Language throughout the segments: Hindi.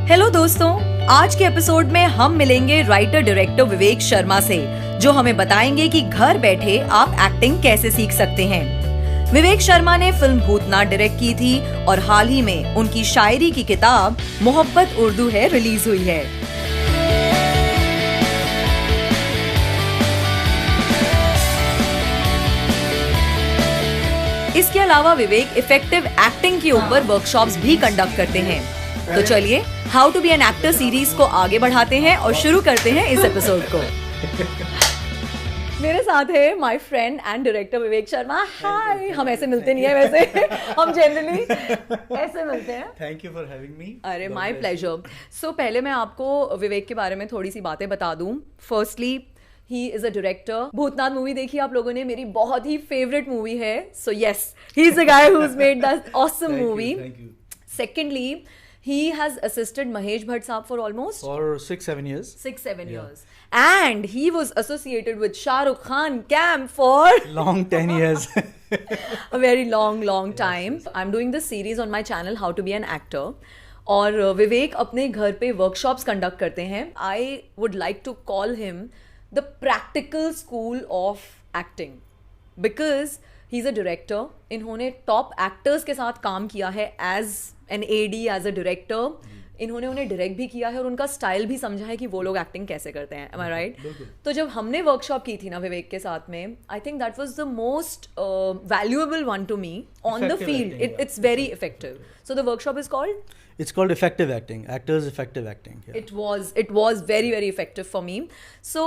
हेलो दोस्तों, आज के एपिसोड में हम मिलेंगे राइटर डायरेक्टर विवेक शर्मा से, जो हमें बताएंगे कि घर बैठे आप एक्टिंग कैसे सीख सकते हैं। विवेक शर्मा ने फिल्म भूतनाथ डायरेक्ट की थी और हाल ही में उनकी शायरी की किताब मोहब्बत उर्दू है रिलीज हुई है। इसके अलावा विवेक इफेक्टिव एक्टिंग के ऊपर वर्कशॉप्स भी कंडक्ट करते हैं। तो चलिए how to be an actor series को आगे बढ़ाते हैं और शुरू करते हैं इस एपिसोड को। मेरे साथ है my friend and director Vivek Sharma. हाय, हम ऐसे मिलते नहीं है वैसे, हम जनरली ऐसे मिलते हैं। Thank you for having me. अरे माय प्लेजर। सो पहले मैं आपको विवेक के बारे में थोड़ी सी बातें बता दूं। Firstly, he is a director. Bhoothnath movie देखी आप लोगों ने, मेरी बहुत ही फेवरेट मूवी है। So yes, he is the guy who has made that awesome movie. Secondly, he has assisted Mahesh Bhatt saab for almost 6-7 years. 6-7 years, and he was associated with Shah Rukh Khan camp for long 10 years. a very long time. I'm doing this series on my channel How to be an actor. और विवेक अपने घर पे वर्कशॉप्स कंडक्ट करते हैं। I would like to call him the practical school of acting because he's a director. इन्होंने टॉप एक्टर्स के साथ काम किया है as an AD, as a director. इन्होंने उन्हें डायरेक्ट भी किया है और उनका स्टाइल भी समझा है कि वो लोग एक्टिंग कैसे करते हैं। एम आई राइट? तो जब हमने वर्कशॉप की थी ना विवेक के साथ में, I think that was the most valuable one to me on the field. It's very effective. So the workshop is called It's called effective acting. Actors effective acting. Yeah. It was very effective for me. So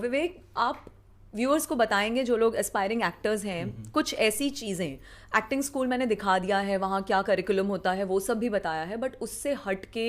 विवेक, आप व्यूअर्स को बताएंगे जो लोग एस्पायरिंग एक्टर्स हैं, कुछ ऐसी चीज़ें, एक्टिंग स्कूल मैंने दिखा दिया है, वहाँ क्या करिकुलम होता है वो सब भी बताया है, बट उससे हट के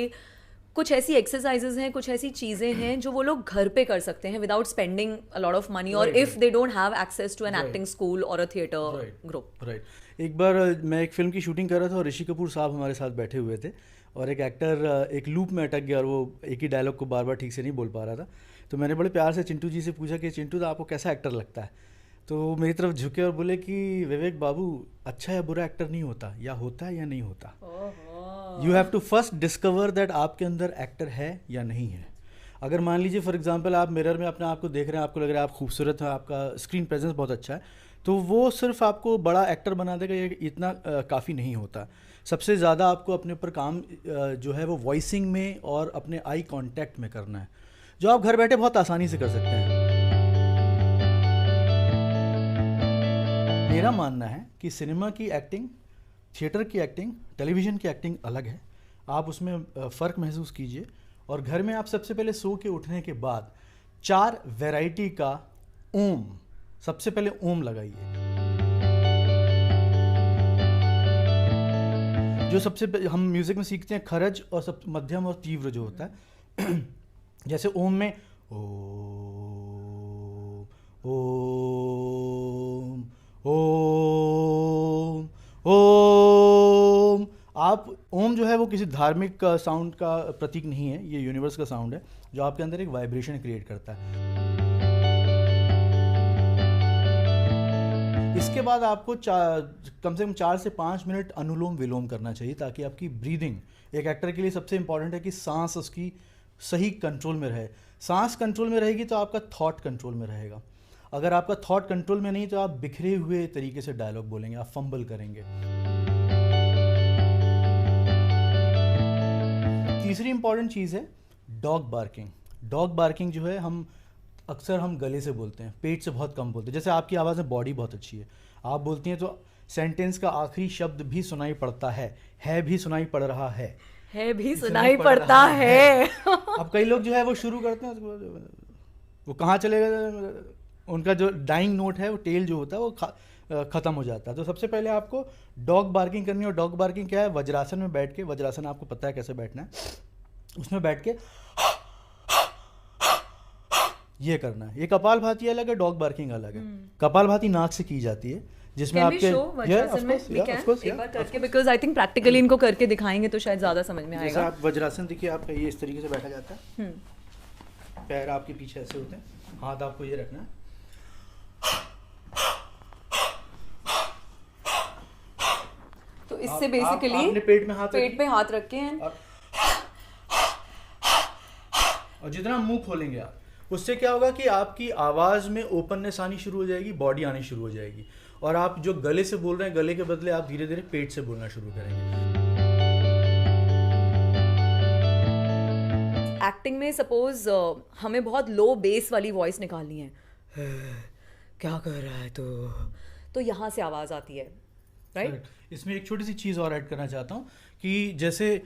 कुछ ऐसी एक्सरसाइजेज हैं, कुछ ऐसी चीज़ें हैं जो वो लोग घर पे कर सकते हैं without spending a lot of money, और if they don't have access to an acting school और अ थिएटर ग्रुप। राइट। एक बार मैं एक फिल्म की शूटिंग कर रहा था और ऋषि कपूर साहब हमारे साथ बैठे हुए थे और एक एक्टर एक लूप में अटक गया और वो एक ही डायलॉग को बार बार ठीक से नहीं बोल पा रहा था। तो मैंने बड़े प्यार से चिंटू जी से पूछा कि चिंटू, तो आपको कैसा एक्टर लगता है? तो वो मेरी तरफ झुके और बोले कि विवेक बाबू, अच्छा या बुरा एक्टर नहीं होता, या होता है या नहीं होता। You have to first discover that आपके अंदर एक्टर है या नहीं है। अगर मान लीजिए फॉर एग्जांपल आप मिरर में अपने आप को देख रहे हैं, आपको लग रहा है आप खूबसूरत हैं, आपका स्क्रीन प्रेजेंस बहुत अच्छा है, तो वो सिर्फ आपको बड़ा एक्टर बना देगा, ये इतना काफ़ी नहीं होता। सबसे ज़्यादा आपको अपने ऊपर काम जो है वो वॉइसिंग में और अपने आई कांटेक्ट में करना है, जो आप घर बैठे बहुत आसानी से कर सकते हैं। मेरा मानना है कि सिनेमा की एक्टिंग, थिएटर की एक्टिंग, टेलीविज़न की एक्टिंग अलग है। आप उसमें फ़र्क महसूस कीजिए और घर में आप सबसे पहले सो के उठने के बाद 4 वैरायटी का ओम, सबसे पहले ओम लगाइए। जो सबसे हम म्यूज़िक में सीखते हैं खरज और सब मध्यम और तीव्र जो होता है जैसे ओम में ओम ओम ओम ओम। आप ओम जो है वो किसी धार्मिक साउंड का प्रतीक नहीं है, ये यूनिवर्स का साउंड है जो आपके अंदर एक वाइब्रेशन क्रिएट करता है। इसके बाद आपको कम से कम 4 से 5 मिनट अनुलोम विलोम करना चाहिए ताकि आपकी ब्रीदिंग, एक एक्टर के लिए सबसे इंपॉर्टेंट है कि सांस उसकी सही कंट्रोल में रहे। सांस कंट्रोल में रहेगी तो आपका थॉट कंट्रोल में रहेगा। अगर आपका थॉट कंट्रोल में नहीं तो आप बिखरे हुए तरीके से डायलॉग बोलेंगे, आप फंबल करेंगे। तीसरी इंपॉर्टेंट चीज़ है डॉग बार्किंग। डॉग बार्किंग जो है हम अक्सर गले से बोलते हैं, पेट से बहुत कम बोलते हैं। जैसे आपकी आवाज़ में बॉडी बहुत अच्छी है, आप बोलती हैं तो सेंटेंस का आखिरी शब्द भी सुनाई पड़ता है भी सुनाई पड़ रहा है भी सुनाई पड़ता है। अब कई लोग जो है वो शुरू करते हैं, वो कहाँ चले गए, उनका जो डाइंग नोट है वो टेल जो होता है वो ख़त्म हो जाता है। तो सबसे पहले आपको डॉग बार्किंग करनी है। और डॉग बार्किंग क्या है? वज्रासन में बैठ के, वज्रासन आपको पता है कैसे बैठना है, उसमें बैठ के ये करना है। ये कपालभाति अलग है, डॉग बार्किंग अलग है। कपालभाति नाक से की जाती है जिसमें आपके एक बार करके, बिकॉज़ आई थिंक प्रैक्टिकली इनको करके दिखाएंगे तो शायद ज़्यादा समझ में आएगा। आप वज्रासन देखिए, आपका ये इस तरीके से बैठा जाता है, पैर आपके पीछे ऐसे होते हैं, हाथ आपको ये रखना है। तो इससे बेसिकली पेट में हाथ रख के और जितना मुंह खोलेंगे आप, उससे क्या होगा कि आपकी आवाज़ में ओपननेस आनी शुरू हो जाएगी, बॉडी आनी शुरू हो जाएगी, और आप जो गले से बोल रहे हैं, गले के बदले आप धीरे धीरे पेट से बोलना शुरू करेंगे। एक्टिंग में सपोज हमें बहुत लो बेस वाली वॉइस निकालनी है, क्या कर रहा है तो यहाँ से आवाज़ आती है, राइट? इसमें एक छोटी सी चीज़ और ऐड करना चाहता हूँ कि जैसे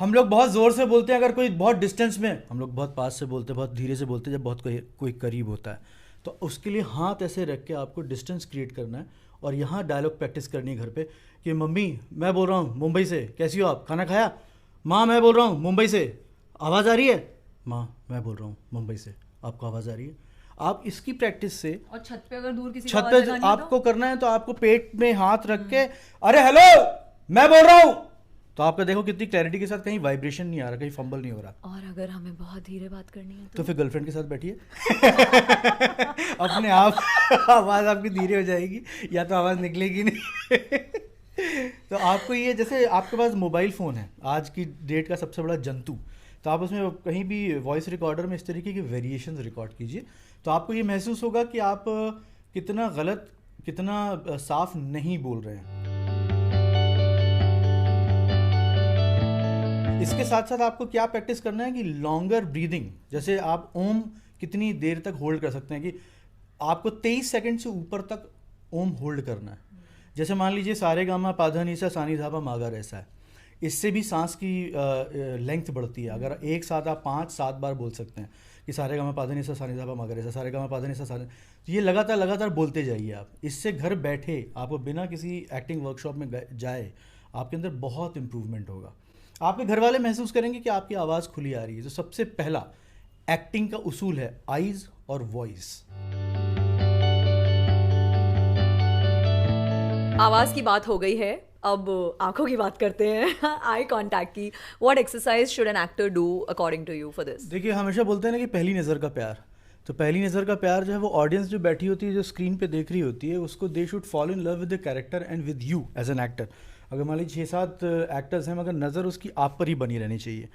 हम लोग बहुत ज़ोर से बोलते हैं, अगर कोई बहुत डिस्टेंस में, हम लोग बहुत पास से बोलते हैं, बहुत धीरे से बोलते हैं जब बहुत कोई करीब होता है, तो उसके लिए हाथ ऐसे रख के आपको डिस्टेंस क्रिएट करना है और यहाँ डायलॉग प्रैक्टिस करनी है घर पे कि मम्मी मैं बोल रहा हूँ मुंबई से, कैसी हो आप, खाना खाया? माँ मैं बोल रहा हूँ मुंबई से, आवाज़ आ रही है? माँ मैं बोल रहा हूँ मुंबई से, आपको आवाज़ आ रही है? आप इसकी प्रैक्टिस से, और छत पे अगर दूर किसी छत पे आपको करना है तो आपको पेट में हाथ रख के अरे हेलो मैं बोल रहा हूँ, तो आपका देखो कितनी क्लैरिटी के साथ, कहीं वाइब्रेशन नहीं आ रहा, कहीं फंबल नहीं हो रहा। और अगर हमें बहुत धीरे बात करनी है तो फिर गर्लफ्रेंड के साथ बैठिए अपने आप आवाज़ आपकी धीरे हो जाएगी, या तो आवाज़ निकलेगी नहीं तो आपको ये, जैसे आपके पास मोबाइल फ़ोन है आज की डेट का सबसे बड़ा जंतु, तो आप उसमें कहीं भी वॉइस रिकॉर्डर में इस तरीके की वेरिएशंस रिकॉर्ड कीजिए, तो आपको ये महसूस होगा कि आप कितना गलत, कितना साफ नहीं बोल रहे हैं। इसके साथ साथ आपको क्या प्रैक्टिस करना है कि लॉन्गर ब्रीदिंग, जैसे आप ओम कितनी देर तक होल्ड कर सकते हैं, कि आपको 23 सेकंड से ऊपर तक ओम होल्ड करना है। जैसे मान लीजिए सारे गामा पाधा निसा सानी धापा मागा ऐसा है, इससे भी सांस की लेंथ बढ़ती है। अगर एक साथ आप 5-7 बार बोल सकते हैं कि सारे गामा पाधा निसा सानी धापा मागा ऐसा, सारे गामा पाधा निसा सानी, तो ये लगातार बोलते जाइए आप। इससे घर बैठे आपको बिना किसी एक्टिंग वर्कशॉप में जाए आपके अंदर बहुत इंप्रूवमेंट होगा। आपके घर वाले महसूस करेंगे कि आपकी आवाज़ खुली आ रही है। तो सबसे पहला एक्टिंग का उसूल है आईज और वॉइस। आवाज़ की बात हो गई है, अब आंखों की बात करते हैं आई कांटेक्ट की। What exercise should an actor do according to you for this? देखिए हमेशा बोलते हैं ना कि पहली नज़र का प्यार, तो पहली नज़र का प्यार जो है वो ऑडियंस जो बैठी होती है, जो स्क्रीन पे देख रही होती है, उसको they should follow in love with the character and with you as an actor. अगर मान लीजिए 6-7 एक्टर्स हैं, मगर नज़र उसकी आप पर ही बनी रहनी चाहिए,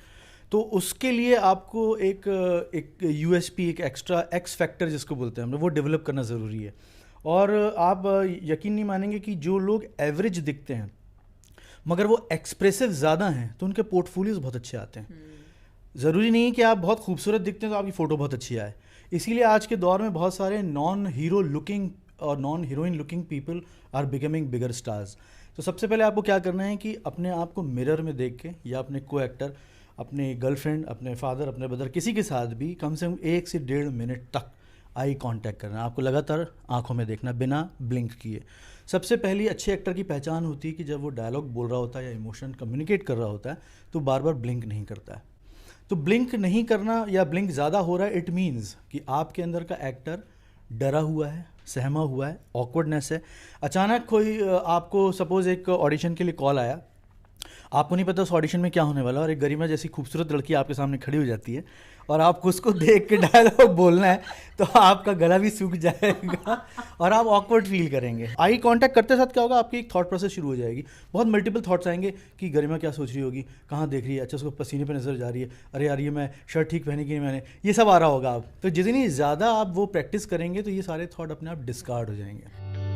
तो उसके लिए आपको एक यूएसपी, एक एक्स्ट्रा एक्स फैक्टर जिसको बोलते हैं हम लोग, वो डेवलप करना ज़रूरी है। और आप यकीन नहीं मानेंगे कि जो लोग एवरेज दिखते हैं मगर वो एक्सप्रेसिव ज़्यादा हैं, तो उनके पोर्टफोलियोज़ बहुत अच्छे आते हैं। ज़रूरी नहीं कि आप बहुत खूबसूरत दिखते हैं तो आपकी फ़ोटो बहुत अच्छी आए। इसीलिए आज के दौर में बहुत सारे नॉन हीरो लुकिंग और non heroine looking people are becoming bigger stars. तो सबसे पहले आपको क्या करना है कि अपने आप को मिरर में देख के, या अपने को एक्टर, अपने गर्लफ्रेंड, अपने फादर, अपने ब्रदर, किसी के साथ भी कम से कम 1 से 1.5 मिनट तक आई कांटेक्ट करना है। आपको लगातार आंखों में देखना बिना ब्लिंक किए। सबसे पहली अच्छे एक्टर की पहचान होती है कि जब वो डायलॉग बोल रहा होता है या इमोशन कम्युनिकेट कर रहा होता है तो बार बार ब्लिंक नहीं करता है। तो ब्लिंक नहीं करना या ब्लिंक ज़्यादा हो रहा है, इट मीन्स कि आपके अंदर का एक्टर डरा हुआ है, सहमा हुआ है, ऑकवर्डनेस है। अचानक कोई आपको सपोज एक ऑडिशन के लिए कॉल आया, आपको नहीं पता उस ऑडिशन में क्या होने वाला, और एक गरिमा जैसी खूबसूरत लड़की आपके सामने खड़ी हो जाती है और आपको उसको देख के डायलॉग बोलना है, तो आपका गला भी सूख जाएगा और आप ऑकवर्ड फील करेंगे। आई कांटेक्ट करते साथ क्या होगा, आपकी एक थॉट प्रोसेस शुरू हो जाएगी। बहुत मल्टीपल थॉट्स आएंगे कि गरिमा क्या सोच रही होगी, कहाँ देख रही है, अच्छा उसको पसीने पे नजर जा रही है, अरे यार ये मैं शर्ट ठीक पहनी कि नहीं मैंने, ये सब आ रहा होगा। आप तो जितनी ज़्यादा आप वो प्रैक्टिस करेंगे तो ये सारे थॉट अपने आप डिस्कार्ड हो जाएंगे।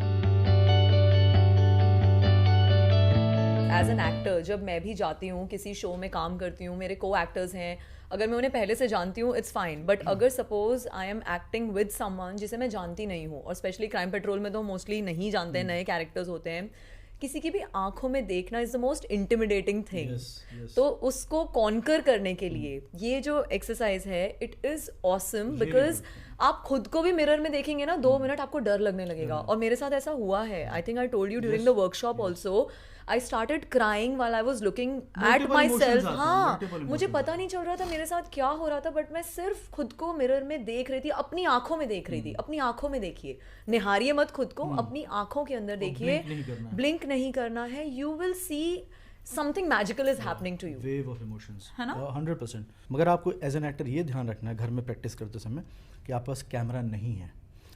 एज एन एक्टर जब मैं भी जाती हूँ किसी शो में काम करती हूँ, मेरे को एक्टर्स हैं, अगर मैं उन्हें पहले से जानती हूँ इट्स फाइन, बट अगर suppose I am acting with someone जिसे मैं जानती नहीं हूँ, और स्पेशली क्राइम पेट्रोल में तो मोस्टली नहीं जानते हैं, नए कैरेक्टर्स होते हैं, किसी की भी आंखों में देखना is the most intimidating thing. तो उसको कॉन्कर करने के लिए ये जो एक्सरसाइज है इट इज ऑसम, बिकॉज आप खुद को भी मिरर में देखेंगे ना 2 मिनट आपको डर लगने लगेगा। और मेरे साथ ऐसा हुआ है, I think I told you during the workshop also, I started crying while I was looking at my self. हाँ, मुझे पता नहीं चल रहा था मेरे साथ क्या हो रहा था, बट मैं सिर्फ खुद को मिरर में देख रही थी, अपनी आंखों में देख रही थी। अपनी आंखों में देखिए, निहारिए मत खुद को, अपनी आंखों के अंदर देखिए, ब्लिंक नहीं करना है, you will see something magical is happening to you. Wave of emotions, है ना? 100%। मगर आपको एज एन एक्टर ये ध्यान रखना है घर में प्रैक्टिस करते समय कि आपके पास कैमरा नहीं है,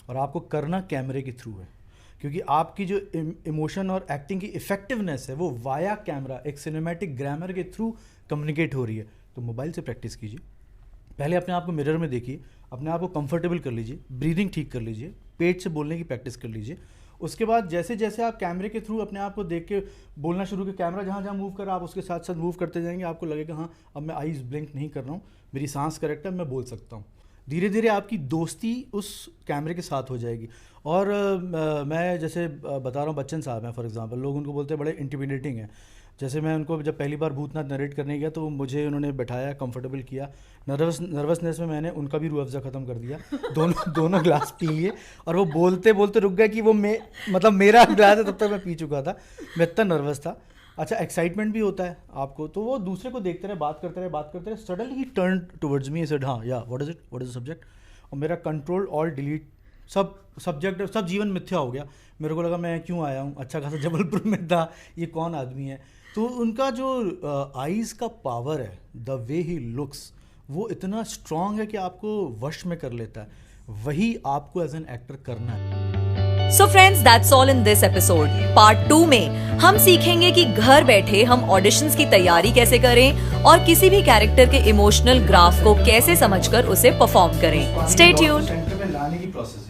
और आपको करना कैमरे के थ्रू है, क्योंकि आपकी जो इमोशन और एक्टिंग की इफेक्टिवनेस है वो वाया कैमरा, एक सिनेमैटिक ग्रामर के थ्रू कम्युनिकेट हो रही है। तो मोबाइल से प्रैक्टिस कीजिए, पहले अपने आप को मिरर में देखिए, अपने आप को कंफर्टेबल कर लीजिए, ब्रीदिंग ठीक कर लीजिए, पेट से बोलने की प्रैक्टिस कर लीजिए। उसके बाद जैसे जैसे आप कैमरे के थ्रू अपने आप को देख के बोलना शुरू कर, कैमरा जहाँ जहाँ मूव कर रहा है आप उसके साथ साथ मूव करते जाएंगे, आपको लगेगा हाँ अब मैं आईज ब्लिंक नहीं कर रहा हूँ, मेरी सांस करेक्ट है, मैं बोल सकता हूँ। धीरे धीरे आपकी दोस्ती उस कैमरे के साथ हो जाएगी। और मैं जैसे बता रहा हूँ, बच्चन साहब हैं फॉर एग्जांपल, लोग उनको बोलते हैं बड़े इंटिमिडेटिंग हैं। जैसे मैं उनको जब पहली बार भूतनाथ नरेट करने गया तो मुझे उन्होंने बैठाया, कंफर्टेबल किया, नर्वसनेस में मैंने उनका भी रूह अफ़ज़ा ख़त्म कर दिया, दोनों ग्लास पी लिए, और वो बोलते बोलते रुक गए कि वो मतलब मेरा ग्लास है, तब तक मैं पी चुका था, मैं इतना नर्वस था। अच्छा, एक्साइटमेंट भी होता है आपको, तो वो दूसरे को देखते रहे, बात करते रहे, सडनली ही टर्न टुवर्ड्स मी, सेड हाँ या व्हाट इज़ द सब्जेक्ट, और मेरा कंट्रोल ऑल डिलीट, सब सब्जेक्ट, सब जीवन मिथ्या हो गया। मेरे को लगा मैं क्यों आया हूँ, अच्छा खासा जबलपुर में था, ये कौन आदमी है। तो उनका जो आईज़ का पावर है, द वे ही लुक्स, वो इतना स्ट्रॉन्ग है कि आपको वश में कर लेता है। वही आपको एज एन एक्टर करना है। So friends, that's all in this episode. Part 2 में हम सीखेंगे कि घर बैठे हम ऑडिशंस की तैयारी कैसे करें और किसी भी कैरेक्टर के इमोशनल ग्राफ को कैसे समझकर उसे परफॉर्म करें। Stay tuned. सेंटर में लाने की प्रोसेस है।